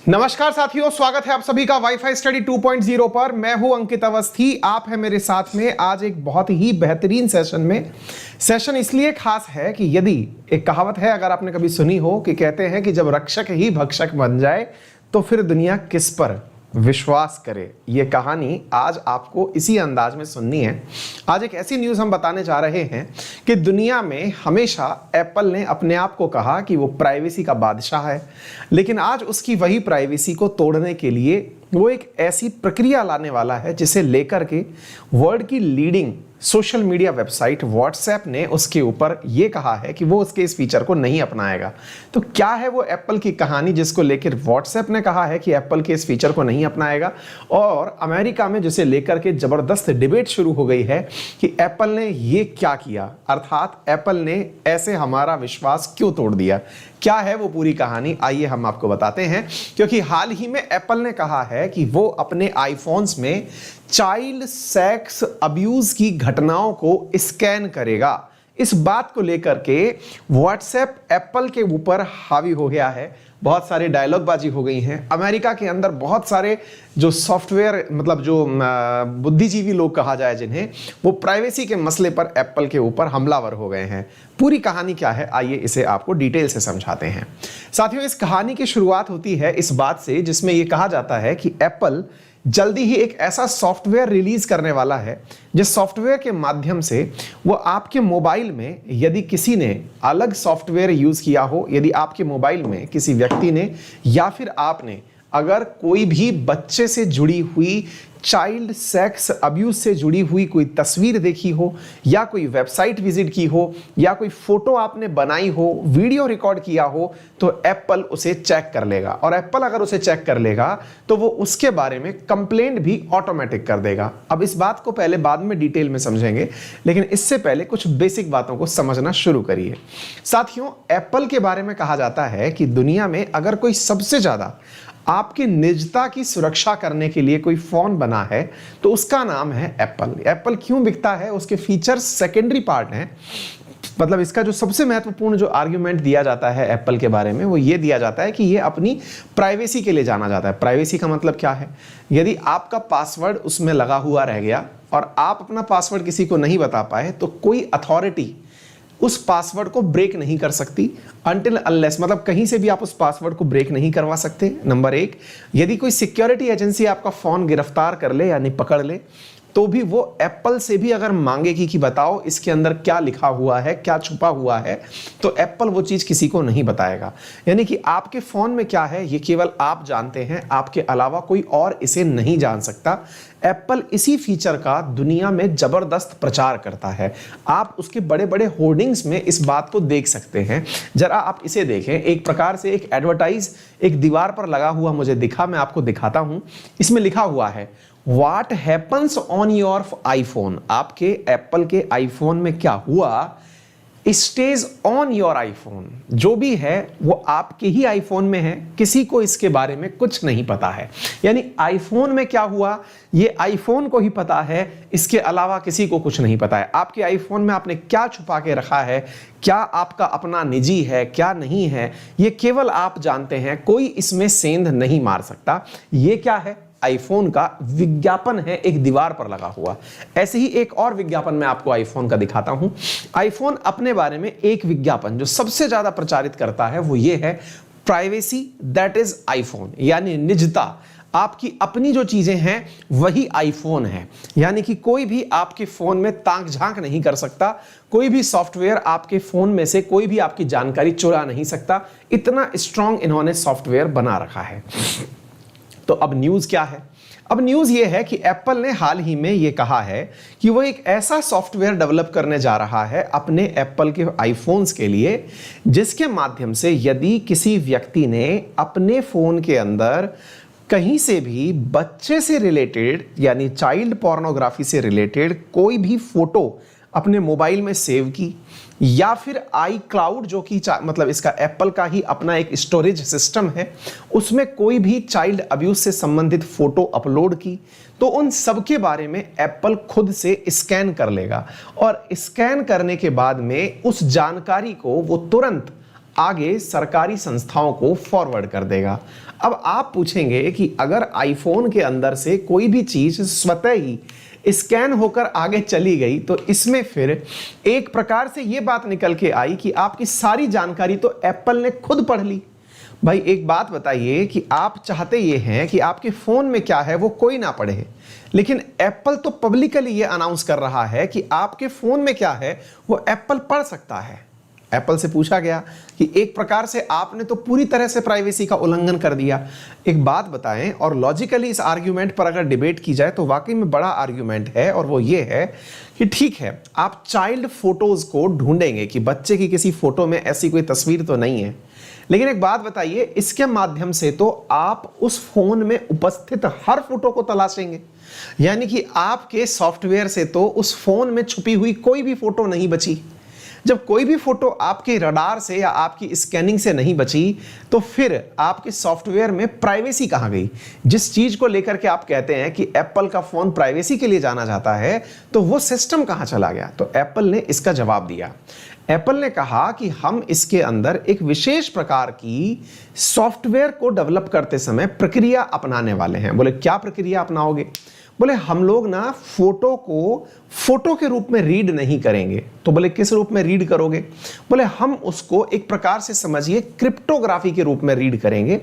नमस्कार साथियों, स्वागत है आप सभी का वाईफाई स्टडी 2.0 पर। मैं हूं अंकित अवस्थी, आप हैं मेरे साथ में आज एक बहुत ही बेहतरीन सेशन में। सेशन इसलिए खास है कि यदि एक कहावत है, अगर आपने कभी सुनी हो, कि कहते हैं कि जब रक्षक ही भक्षक बन जाए तो फिर दुनिया किस पर विश्वास करे। ये कहानी आज आपको इसी अंदाज में सुननी है। आज एक ऐसी न्यूज़ हम बताने जा रहे हैं कि दुनिया में हमेशा एप्पल ने अपने आप को कहा कि वो प्राइवेसी का बादशाह है, लेकिन आज उसकी वही प्राइवेसी को तोड़ने के लिए वो एक ऐसी प्रक्रिया लाने वाला है जिसे लेकर के वर्ल्ड की leading social media website WhatsApp ने उसके ऊपर ये कहा है कि वो उसके इस फीचर को नहीं अपनाएगा। तो क्या है वो एप्पल की कहानी जिसको लेकर व्हाट्सएप ने कहा है कि एप्पल के इस फीचर को नहीं अपनाएगा, और अमेरिका में जिसे लेकर के जबरदस्त डिबेट शुरू हो गई है कि एप्पल ने ये क्या किया, अर्थात एप्पल ने ऐसे हमारा विश्वास क्यों तोड़ दिया। क्या है वो पूरी कहानी, आइए हम आपको बताते हैं। क्योंकि हाल ही में एप्पल ने कहा है कि वो अपने आईफोन्स में चाइल्ड सेक्स अब्यूज की घटनाओं को स्कैन करेगा। इस बात को लेकर के व्हाट्सएप एप्पल के ऊपर हावी हो गया है, बहुत सारे डायलॉगबाजी हो गई हैं। अमेरिका के अंदर बहुत सारे जो सॉफ्टवेयर मतलब जो बुद्धिजीवी लोग कहा जाए जिन्हें, वो प्राइवेसी के मसले पर एप्पल के ऊपर हमलावर हो गए हैं। पूरी कहानी क्या है, आइए इसे आपको डिटेल से समझाते हैं। साथियों, इस कहानी की शुरुआत होती है इस बात से जिसमें यह कहा जाता है कि एप्पल जल्दी ही एक ऐसा सॉफ्टवेयर रिलीज करने वाला है जिस सॉफ्टवेयर के माध्यम से वो आपके मोबाइल में, यदि किसी ने अलग सॉफ्टवेयर यूज किया हो, यदि आपके मोबाइल में किसी व्यक्ति ने या फिर आपने अगर कोई भी बच्चे से जुड़ी हुई चाइल्ड सेक्स अब्यूज से जुड़ी हुई कोई तस्वीर देखी हो, या कोई वेबसाइट विजिट की हो, या कोई फोटो आपने बनाई हो, वीडियो रिकॉर्ड किया हो, तो एप्पल उसे चेक कर लेगा। और एप्पल अगर उसे चेक कर लेगा तो वो उसके बारे में कंप्लेंट भी ऑटोमेटिक कर देगा। अब इस बात को पहले बाद में डिटेल में समझेंगे, लेकिन इससे पहले कुछ बेसिक बातों को समझना शुरू करिए। साथियों, एप्पल के बारे में कहा जाता है कि दुनिया में अगर कोई सबसे ज्यादा आपकी निजता की सुरक्षा करने के लिए कोई फोन बना है तो उसका नाम है एप्पल। एप्पल क्यों बिकता है, उसके फीचर्स सेकेंडरी पार्ट हैं। मतलब इसका जो सबसे महत्वपूर्ण जो आर्गुमेंट दिया जाता है एप्पल के बारे में, वो ये दिया जाता है कि ये अपनी प्राइवेसी के लिए जाना जाता है। प्राइवेसी का मतलब क्या है, यदि आपका पासवर्ड उसमें लगा हुआ रह गया और आप अपना पासवर्ड किसी को नहीं बता पाए तो कोई अथॉरिटी उस पासवर्ड को ब्रेक नहीं कर सकती अनटिल अनलेस, मतलब कहीं से भी आप उस पासवर्ड को ब्रेक नहीं करवा सकते। नंबर एक, यदि कोई सिक्योरिटी एजेंसी आपका फोन गिरफ्तार कर ले यानी पकड़ ले, तो भी वो एप्पल से भी अगर मांगेगी कि बताओ इसके अंदर क्या लिखा हुआ है, क्या छुपा हुआ है, तो एप्पल वो चीज किसी को नहीं बताएगा। यानी कि आपके फोन में क्या है ये केवल आप जानते हैं, आपके अलावा कोई और इसे नहीं जान सकता। एप्पल इसी फीचर का दुनिया में जबरदस्त प्रचार करता है। आप उसके बड़े बड़े होर्डिंग्स में इस बात को देख सकते हैं। जरा आप इसे देखें, एक प्रकार से एक एडवर्टाइज एक दीवार पर लगा हुआ मुझे दिखा, मैं आपको दिखाता हूं। इसमें लिखा हुआ है What happens on your iPhone? आपके एप्पल के आईफोन में क्या हुआ, स्टेज ऑन योर आईफोन। जो भी है वो आपके ही आईफोन में है, किसी को इसके बारे में कुछ नहीं पता है। यानी आईफोन में क्या हुआ ये आईफोन को ही पता है, इसके अलावा किसी को कुछ नहीं पता है। आपके आईफोन में आपने क्या छुपा के रखा है, क्या आपका अपना निजी है, क्या नहीं है, ये केवल आप जानते हैं, कोई इसमें सेंध नहीं मार सकता। ये क्या है, आईफोन का विज्ञापन है एक दीवार पर लगा हुआ। ऐसे ही एक और विज्ञापन मैं आपको आईफोन का दिखाता हूं। आईफोन अपने बारे में एक विज्ञापन जो सबसे ज्यादा प्रचारित करता है वो ये है, प्राइवेसी दैट इज आईफोन, यानी निजता, आपकी अपनी जो चीजें हैं वही आईफोन है। यानी कि कोई भी आपके फोन में ताक झांक नहीं कर सकता, कोई भी सॉफ्टवेयर आपके फोन में से कोई भी आपकी जानकारी चुरा नहीं सकता। इतना स्ट्रांग इन्होंने सॉफ्टवेयर बना रखा है। तो अब न्यूज़ क्या है, अब न्यूज़ ये है कि एप्पल ने हाल ही में ये कहा है कि वो एक ऐसा सॉफ्टवेयर डेवलप करने जा रहा है अपने एप्पल के आईफोन्स के लिए, जिसके माध्यम से यदि किसी व्यक्ति ने अपने फ़ोन के अंदर कहीं से भी बच्चे से रिलेटेड यानी चाइल्ड पोर्नोग्राफी से रिलेटेड कोई भी फोटो अपने मोबाइल में सेव की, या फिर आई क्लाउड जो कि मतलब इसका एप्पल का ही अपना एक स्टोरेज सिस्टम है, उसमें कोई भी चाइल्ड अब्यूज से संबंधित फोटो अपलोड की, तो उन सब के बारे में एप्पल खुद से स्कैन कर लेगा। और स्कैन करने के बाद में उस जानकारी को वो तुरंत आगे सरकारी संस्थाओं को फॉरवर्ड कर देगा। अब आप पूछेंगे कि अगर आईफोन के अंदर से कोई भी चीज स्वतः ही स्कैन होकर आगे चली गई तो इसमें फिर एक प्रकार से यह बात निकल के आई कि आपकी सारी जानकारी तो एप्पल ने खुद पढ़ ली। भाई एक बात बताइए कि आप चाहते ये हैं कि आपके फोन में क्या है वो कोई ना पढ़े, लेकिन एप्पल तो पब्लिकली ये अनाउंस कर रहा है कि आपके फोन में क्या है वो एप्पल पढ़ सकता है। एप्पल से पूछा गया कि एक प्रकार से आपने तो पूरी तरह से प्राइवेसी का उल्लंघन कर दिया। एक बात बताएं, और लॉजिकली इस आर्ग्यूमेंट पर अगर डिबेट की जाए तो वाकई में बड़ा आर्ग्यूमेंट है, और वो ये है कि ठीक है आप चाइल्ड फोटोज को ढूंढेंगे कि बच्चे की किसी फोटो में ऐसी कोई तस्वीर तो नहीं है, लेकिन एक बात बताइए, इसके माध्यम से तो आप उस फोन में उपस्थित हर फोटो को तलाशेंगे, यानी कि आपके सॉफ्टवेयर से तो उस फोन में छुपी हुई कोई भी फोटो नहीं बची। जब कोई भी फोटो आपके रडार से या आपकी स्कैनिंग से नहीं बची तो फिर आपके सॉफ्टवेयर में प्राइवेसी कहां गई? जिस चीज को लेकर के आप कहते हैं कि एप्पल का फोन प्राइवेसी के लिए जाना जाता है, तो वो सिस्टम कहां चला गया? तो एप्पल ने इसका जवाब दिया। एप्पल ने कहा कि हम इसके अंदर एक विशेष प्रकार की सॉफ्टवेयर को डेवलप करते समय प्रक्रिया अपनाने वाले हैं। बोले क्या प्रक्रिया अपनाओगे? बोले हम लोग ना फोटो को फोटो के रूप में रीड नहीं करेंगे। तो बोले किस रूप में रीड करोगे? बोले हम उसको एक प्रकार से समझिए क्रिप्टोग्राफी के रूप में रीड करेंगे।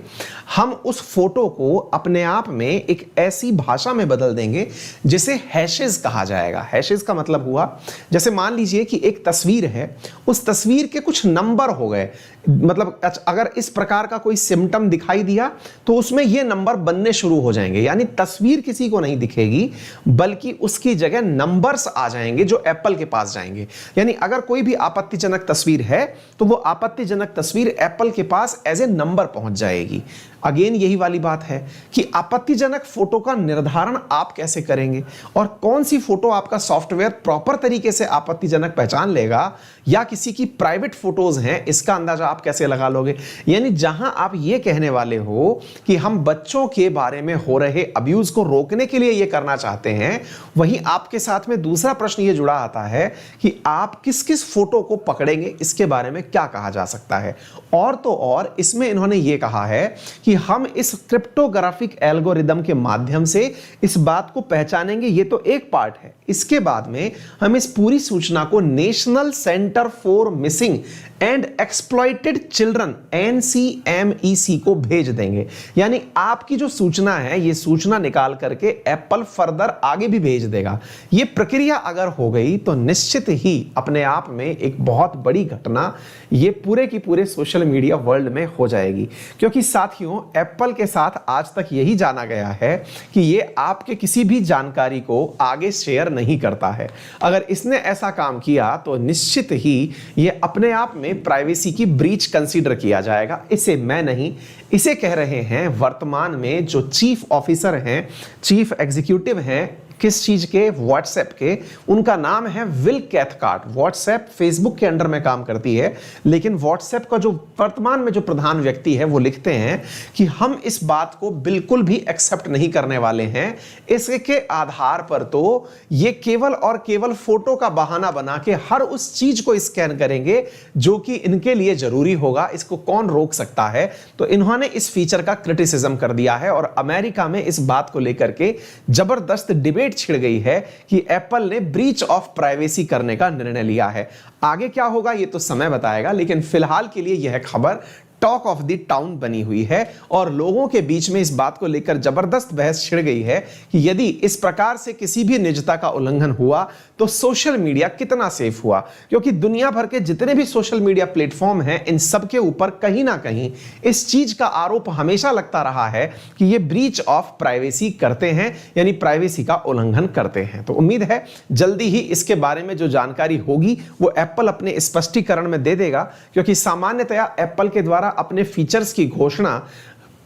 हम उस फोटो को अपने आप में एक ऐसी भाषा में बदल देंगे जिसे हैशेस कहा जाएगा। हैशेस का मतलब हुआ, जैसे मान लीजिए कि एक तस्वीर है, उस तस्वीर के कुछ नंबर हो गए, मतलब अगर इस प्रकार का कोई सिम्टम दिखाई दिया तो उसमें ये नंबर बनने शुरू हो जाएंगे, यानी तस्वीर किसी को नहीं दिखेगी बल्कि उसकी जगह नंबर्स आ जाएंगे जो एप्पल के पास जाएंगे। यानी अगर कोई भी आपत्तिजनक तस्वीर है तो वो आपत्तिजनक तस्वीर एप्पल के पास एज ए नंबर पहुंच जाएगी। अगेन यही वाली बात है कि आपत्तिजनक फोटो का निर्धारण आप कैसे करेंगे और कौन सी फोटो आपका सॉफ्टवेयर प्रॉपर तरीके से आपत्तिजनक पहचान लेगा या किसी की प्राइवेट फोटोज हैं, इसका अंदाजा आप कैसे लगा लोगे? यानी जहां आप ये कहने वाले हो कि हम बच्चों के बारे में हो रहे अब्यूज को रोकने के लिए ये करना चाहते हैं, वहीं आपके साथ में दूसरा प्रश्न ये जुड़ा आता है कि आप किस किस फोटो को पकड़ेंगे, इसके बारे में क्या कहा जा सकता है। और तो और इसमें इन्होंने ये कहा है कि हम इस क्रिप्टोग्राफिक एल्गोरिदम के माध्यम से इस बात को पहचानेंगे, ये तो एक पार्ट है। इसके बाद में हम इस पूरी सूचना को national centre for missing and exploited children NCMEC को भेज देंगे। यानी आपकी जो सूचना है, ये सूचना निकाल करके एप्पल फर्दर आगे भी भेज देगा। ये प्रक्रिया अगर हो गई तो निश्चित ही अपने आप में एक बहुत बड़ी घटना ये पूरे की पूरे सोशल मीडिया वर्ल्ड में हो जाएगी, क्योंकि साथियों एप्पल के साथ आज तक यही जाना गया है कि ये आपके किसी भी जानकारी को आगे शेयर नहीं करता है। अगर इसने ऐसा काम किया तो निश्चित ही ये अपने आप में प्राइवेसी की ब्रीच कंसीडर किया जाएगा। इसे मैं नहीं, इसे कह रहे हैं वर्तमान में जो चीफ ऑफिसर हैं, चीफ एग्जीक्यूटिव हैं किस चीज के, व्हाट्सएप के, उनका नाम है विल कैथकार्ट। व्हाट्सएप फेसबुक के अंडर में काम करती है, लेकिन व्हाट्सएप का जो वर्तमान में जो प्रधान व्यक्ति है वो लिखते हैं कि हम इस बात को बिल्कुल भी एक्सेप्ट नहीं करने वाले हैं। इसके आधार पर तो ये केवल और केवल फोटो का बहाना बना के हर उस चीज को स्कैन करेंगे जो कि इनके लिए जरूरी होगा। इसको कौन रोक सकता है? तो इन्होंने इस फीचर का क्रिटिसिज्म कर दिया है और अमेरिका में इस बात को लेकर के जबरदस्त डिबेट छिड़ गई है कि एप्पल ने ब्रीच ऑफ प्राइवेसी करने का निर्णय लिया है। आगे क्या होगा ये तो समय बताएगा, लेकिन फिलहाल के लिए यह खबर टॉक ऑफ द टाउन बनी हुई है और लोगों के बीच में इस बात को लेकर जबरदस्त बहस छिड़ गई है कि यदि इस प्रकार से किसी भी निजता का उल्लंघन हुआ तो सोशल मीडिया कितना सेफ हुआ, क्योंकि दुनिया भर के जितने भी सोशल मीडिया प्लेटफॉर्म हैं इन सब के ऊपर कहीं ना कहीं इस चीज का आरोप हमेशा लगता रहा है कि ये ब्रीच ऑफ प्राइवेसी करते हैं, यानी प्राइवेसी का उल्लंघन करते हैं। तो उम्मीद है जल्दी ही इसके बारे में जो जानकारी होगी वो एप्पल अपने स्पष्टीकरण में दे देगा, क्योंकि सामान्यतया एप्पल के द्वारा अपने फीचर्स की घोषणा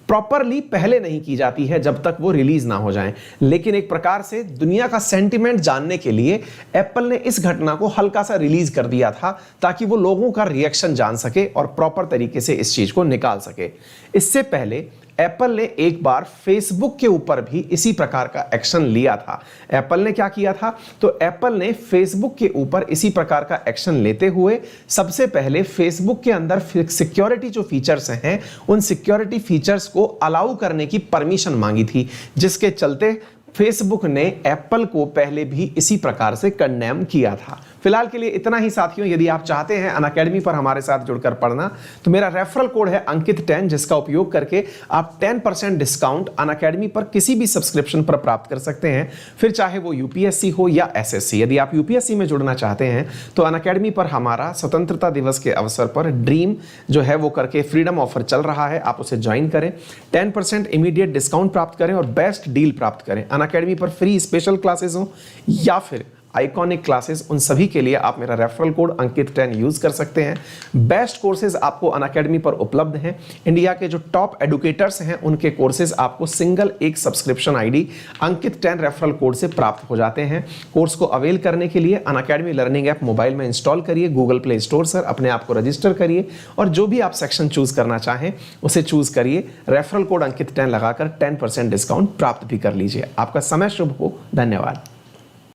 प्रॉपरली पहले नहीं की जाती है जब तक वो रिलीज ना हो जाएं। लेकिन एक प्रकार से दुनिया का सेंटीमेंट जानने के लिए एप्पल ने इस घटना को हल्का सा रिलीज कर दिया था ताकि वो लोगों का रिएक्शन जान सके और प्रॉपर तरीके से इस चीज को निकाल सके। इससे पहले एप्पल ने एक बार फेसबुक के ऊपर भी इसी प्रकार का एक्शन लिया था। एप्पल ने क्या किया था, तो एप्पल ने फेसबुक के ऊपर इसी प्रकार का एक्शन लेते हुए सबसे पहले फेसबुक के अंदर सिक्योरिटी जो फीचर्स हैं उन सिक्योरिटी फीचर्स को अलाउ करने की परमिशन मांगी थी, जिसके चलते फेसबुक ने एप्पल को पहले भी इसी प्रकार से कंडेम किया था। फिलहाल के लिए इतना ही साथियों। यदि आप चाहते हैं अनअकैडमी पर हमारे साथ जुड़कर पढ़ना तो मेरा रेफरल कोड है अंकित10, जिसका उपयोग करके आप 10% डिस्काउंट अनअकैडमी पर किसी भी सब्सक्रिप्शन पर प्राप्त कर सकते हैं, फिर चाहे वो यूपीएससी हो या एसएससी। यदि आप यूपीएससी में जुड़ना चाहते हैं तो अनअकैडमी पर हमारा स्वतंत्रता दिवस के अवसर पर ड्रीम जो है वो करके फ्रीडम ऑफर चल रहा है, आप उसे ज्वाइन करें, 10% इमीडिएट डिस्काउंट प्राप्त करें और बेस्ट डील प्राप्त करें। अनअकैडमी पर फ्री स्पेशल क्लासेस हो या फिर आइकॉनिक क्लासेस, उन सभी के लिए आप मेरा रेफरल कोड अंकित10 यूज कर सकते हैं। बेस्ट कोर्सेज आपको अनअकैडमी पर उपलब्ध हैं। इंडिया के जो टॉप एडुकेटर्स हैं उनके कोर्सेज आपको सिंगल एक सब्सक्रिप्शन आईडी अंकित10 रेफरल कोड से प्राप्त हो जाते हैं। कोर्स को अवेल करने के लिए अनअकैडमी लर्निंग ऐप मोबाइल में इंस्टॉल करिए, गूगल प्ले स्टोर से अपने आप को रजिस्टर करिए और जो भी आप सेक्शन चूज करना चाहें उसे चूज करिए। रेफरल कोड अंकित10 लगाकर 10% डिस्काउंट प्राप्त भी कर लीजिए। आपका समय शुभ हो। धन्यवाद।